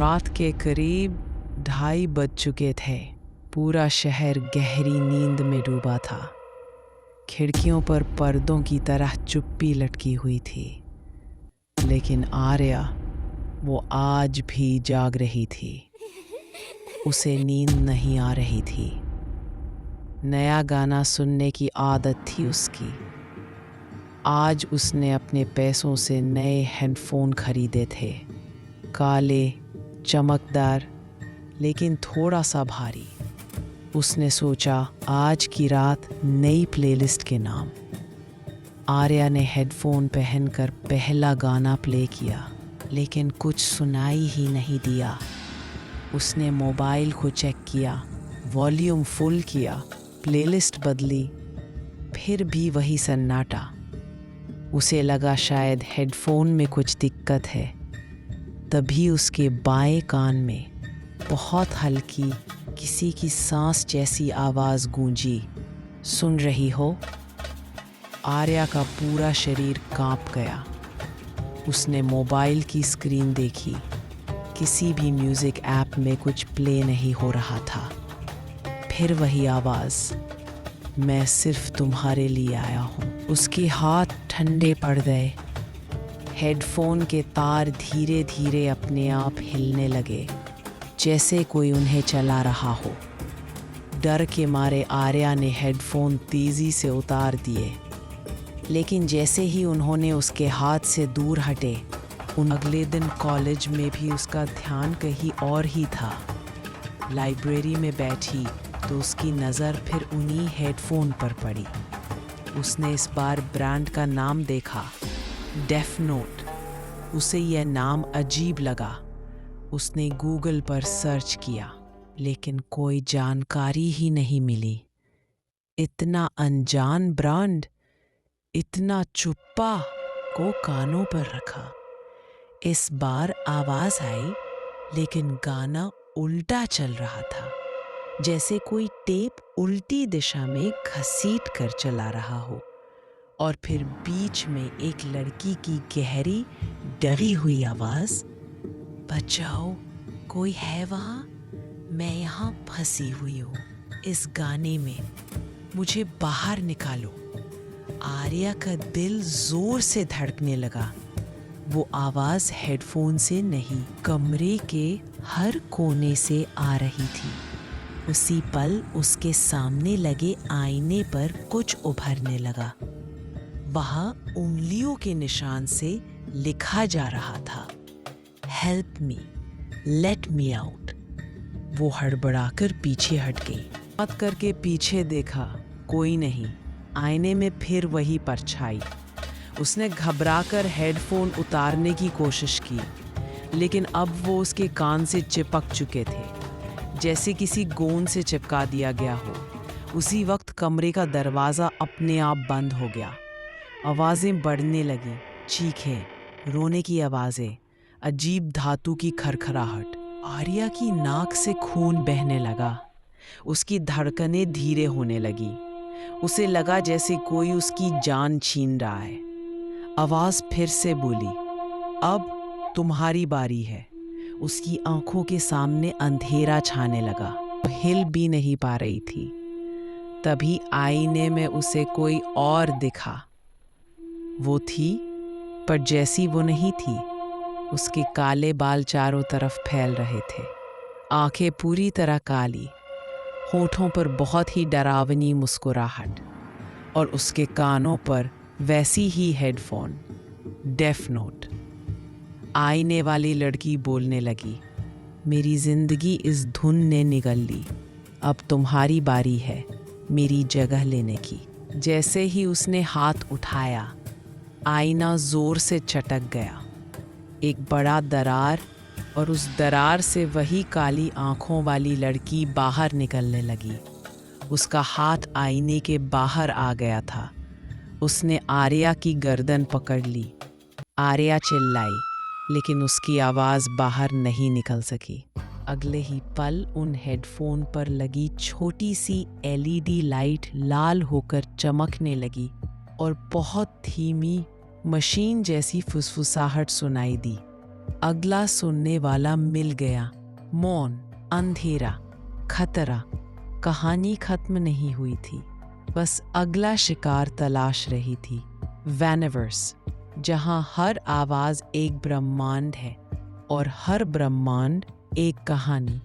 रात के करीब 2:30 बज चुके थे। पूरा शहर गहरी नींद में डूबा था। खिड़कियों पर पर्दों की तरह चुप्पी लटकी हुई थी। लेकिन आर्या, वो आज भी जाग रही थी। उसे नींद नहीं आ रही थी। नया गाना सुनने की आदत थी उसकी। आज उसने अपने पैसों से नए हेडफोन खरीदे थे, काले, चमकदार, लेकिन थोड़ा सा भारी। उसने सोचा, आज की रात नई प्लेलिस्ट के नाम। आर्या ने हेडफोन पहनकर पहला गाना प्ले किया, लेकिन कुछ सुनाई ही नहीं दिया। उसने मोबाइल को चेक किया, वॉल्यूम फुल किया, प्लेलिस्ट बदली, फिर भी वही सन्नाटा। उसे लगा शायद हेडफोन में कुछ दिक्कत है। तभी उसके बाएं कान में बहुत हल्की किसी की सांस जैसी आवाज़ गूंजी। सुन रही हो? आर्या का पूरा शरीर कांप गया। उसने मोबाइल की स्क्रीन देखी। किसी भी म्यूज़िक ऐप में कुछ प्ले नहीं हो रहा था। फिर वही आवाज़, मैं सिर्फ तुम्हारे लिए आया हूँ। उसके हाथ ठंडे पड़ गए। हेडफोन के तार धीरे धीरे अपने आप हिलने लगे, जैसे कोई उन्हें चला रहा हो। डर के मारे आर्या ने हेडफोन तेज़ी से उतार दिए, लेकिन जैसे ही उन्होंने उसके हाथ से दूर हटे, अगले दिन कॉलेज में भी उसका ध्यान कहीं और ही था। लाइब्रेरी में बैठी तो उसकी नज़र फिर उन्हीं हेडफोन पर पड़ी। उसने इस बार ब्रांड का नाम देखा, डेफ नोट। उसे यह नाम अजीब लगा। उसने गूगल पर सर्च किया, लेकिन कोई जानकारी ही नहीं मिली। इतना अनजान ब्रांड, इतना चुप्पा को कानों पर रखा। इस बार आवाज़ आई, लेकिन गाना उल्टा चल रहा था, जैसे कोई टेप उल्टी दिशा में घसीट कर चला रहा हो। और फिर बीच में एक लड़की की गहरी, डरी हुई आवाज़, बचाओ, कोई है वहाँ? मैं यहाँ फंसी हुई हूँ इस गाने में, मुझे बाहर निकालो। आर्या का दिल जोर से धड़कने लगा। वो आवाज़ हेडफोन से नहीं, कमरे के हर कोने से आ रही थी। उसी पल उसके सामने लगे आईने पर कुछ उभरने लगा। वहाँ उंगलियों के निशान से लिखा जा रहा था, help me, let me out. वो हड़बड़ाकर पीछे हट गई। बात करके पीछे देखा, कोई नहीं। आईने में फिर वही परछाई। उसने घबराकर हेडफोन उतारने की कोशिश की, लेकिन अब वो उसके कान से चिपक चुके थे, जैसे किसी गोंद से चिपका दिया गया हो। उसी वक्त कमरे का दरवाज़ा अपने आप बंद हो गया। आवाज़ें बढ़ने लगीं, चीखें, रोने की आवाज़ें, अजीब धातु की खरखराहट। आर्या की नाक से खून बहने लगा। उसकी धड़कनें धीरे होने लगी। उसे लगा जैसे कोई उसकी जान छीन रहा है। आवाज़ फिर से बोली, अब तुम्हारी बारी है। उसकी आंखों के सामने अंधेरा छाने लगा। वो हिल भी नहीं पा रही थी। तभी आईने में उसे कोई और दिखा। वो थी, पर जैसी वो नहीं थी। उसके काले बाल चारों तरफ फैल रहे थे, आंखें पूरी तरह काली, होठों पर बहुत ही डरावनी मुस्कुराहट, और उसके कानों पर वैसी ही हेडफोन, डेफ नोट। आईने वाली लड़की बोलने लगी, मेरी जिंदगी इस धुन ने निगल ली। अब तुम्हारी बारी है मेरी जगह लेने की। जैसे ही उसने हाथ उठाया, आईना जोर से चटक गया। एक बड़ा दरार, और उस दरार से वही काली आंखों वाली लड़की बाहर निकलने लगी। उसका हाथ आईने के बाहर आ गया था। उसने आर्या की गर्दन पकड़ ली। आर्या चिल्लाई, लेकिन उसकी आवाज़ बाहर नहीं निकल सकी। अगले ही पल उन हेडफोन पर लगी छोटी सी एलईडी लाइट लाल होकर चमकने लगी, और बहुत धीमी मशीन जैसी फुसफुसाहट सुनाई दी। अगला सुनने वाला मिल गया। मौन, अंधेरा, खतरा। कहानी खत्म नहीं हुई थी, बस अगला शिकार तलाश रही थी। वैनिवर्स, जहां हर आवाज एक ब्रह्मांड है और हर ब्रह्मांड एक कहानी।